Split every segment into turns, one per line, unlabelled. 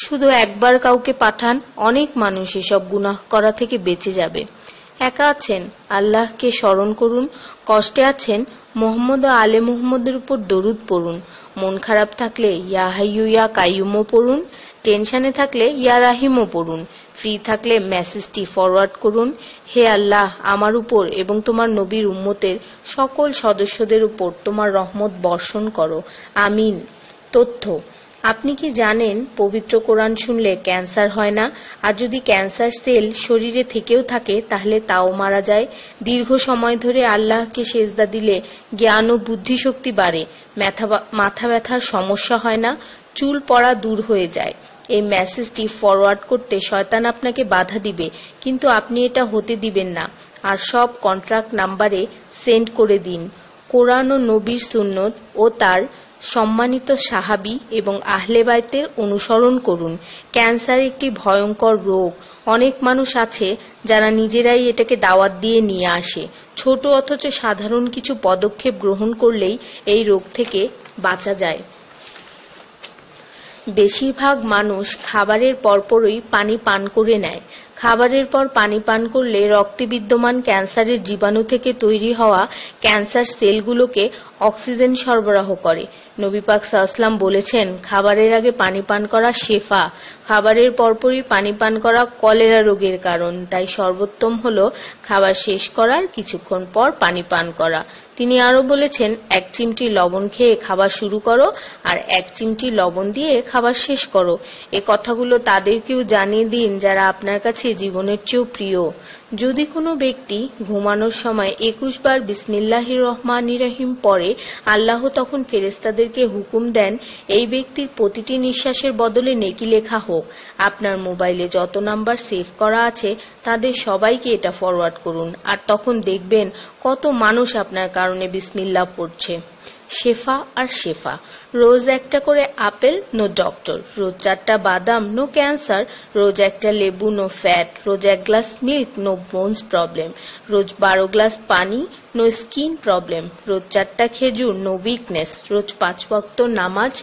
শুধু একবার কাউকে পাঠান, অনেক মানুষ এসব গুনাহ করা থেকে বেঁচে যাবে। একা আছেন, আল্লাহকে স্মরণ করুন। কষ্টে আছেন, মোহাম্মদ ও আলে মুহাম্মদের উপর দরুদ পড়ুন। মন খারাপ থাকলে ইয়া হাইয়্যু ইয়া কাইয়্যুমও পড়ুন। টেনশনে থাকলে ইয়া রাহিমও পড়ুন। ফ্রি থাকলে মেসেজটি ফরওয়ার্ড করুন, হে আল্লাহ, আমার উপর এবং তোমার নবীর উম্মতের সকল সদস্যদের উপর তোমার রহমত বর্ষণ করো, আমিন। তথ্য: আপনি কি জানেন পবিত্র কোরআন শুনলে ক্যান্সার হয় না? আর যদি ক্যান্সার সেল শরীরে থেকেও থাকে তাহলে তাও মারা যায়। দীর্ঘ সময় ধরে আল্লাহকে সেজদা দিলে জ্ঞান ও বুদ্ধিশক্তি বাড়ে। মাথা ব্যথার সমস্যা হয় না, চুল পড়া দূর হয়ে যায়। এই মেসেজটি ফরওয়ার্ড করতে শয়তান আপনাকে বাধা দিবে, কিন্তু আপনি এটা হতে দিবেন না। আর সব কন্ট্রাক্ট নাম্বারে সেন্ড করে দিন। কোরআন ও নবীর সুন্নত ও তার সম্মানিত সাহাবী এবং আহলে বাইতের অনুসরণ করুন। ক্যান্সার একটি ভয়ঙ্কর রোগ। অনেক মানুষ আছে যারা নিজেরাই এটাকে দাওয়াত দিয়ে নিয়ে আসে। ছোট অথচ সাধারণ কিছু পদক্ষেপ গ্রহণ করলেই এই রোগ থেকে বাঁচা যায়। বেশিরভাগ মানুষ খাবারের পরপরই পানি পান করে নেয়। খাবারের পর পানি পান করলে রক্তে বিদ্যমান ক্যান্সারের জীবাণু থেকে তৈরি হওয়া ক্যান্সার সেলগুলোকে অক্সিজেন সরবরাহ করে। নবী পাক সাল্লাল্লাহু বলেছেন, খাবারের আগে পানি পান করা শেফা। খাবারের পরপরই পানি পান করা কলেরা রোগের কারণ। তাই সর্বোত্তম হলো খাবার শেষ করার কিছুক্ষণ পর পানি পান করা। তিনি আরো বলেছেন, 1 চিমটি লবণ খেয়ে খাবার শুরু করো আর 1 চিমটি লবণ দিয়ে খাবার শেষ করো। এ কথাগুলো তাদেরকেও জানিয়ে দিন যারা আপনার কাছে জীবনের চেয়েও প্রিয়। যদি কোনো ব্যক্তি ঘুমানোর সময় 21 বার বিসমিল্লাহির রহমানির রহিম পড়ে, আল্লাহ তখন ফেরেশতাদেরকে হুকুম দেন এই ব্যক্তির প্রতিটি নিঃশ্বাসের বদলে নেকি লেখা হোক। আপনার মোবাইলে যত নাম্বার সেভ করা আছে তাদের সবাইকে এটা ফরওয়ার্ড করুন, আর তখন দেখবেন কত মানুষ আপনার কারণে বিসমিল্লাহ পড়ছে। শেফা আর শেফা। রোজ একটা করে আপেল, নো ডক্টর। রোজ 4টা বাদাম, নো ক্যান্সার। রোজ একটা লেবু, নো ফ্যাট। রোজ 1 glass milk, no bones problem. রোজ 12 গ্লাস পানি, নো স্কিন প্রবলেম। রোজ 4টা খেজুর, নো উইকনেস। রোজ 5 ওয়াক্ত নামাজ,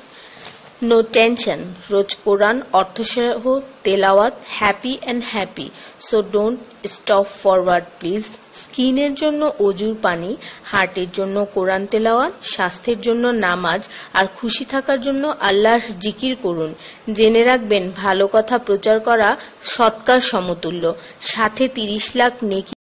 নো টেনশন। রোজ কোরআন অর্থসহ তেলাওয়াত, happy and happy. So don't stop forward please. স্কিনের জন্য অজুর পানি, হার্টের জন্য কোরআন তেলাওয়াত, স্বাস্থ্যের জন্য নামাজ, আর খুশি থাকার জন্য আল্লাহর জিকির করুন। জেনে রাখবেন, ভালো কথা প্রচার করা সৎকার সমতুল্য, সাথে 30 লাখ নেকি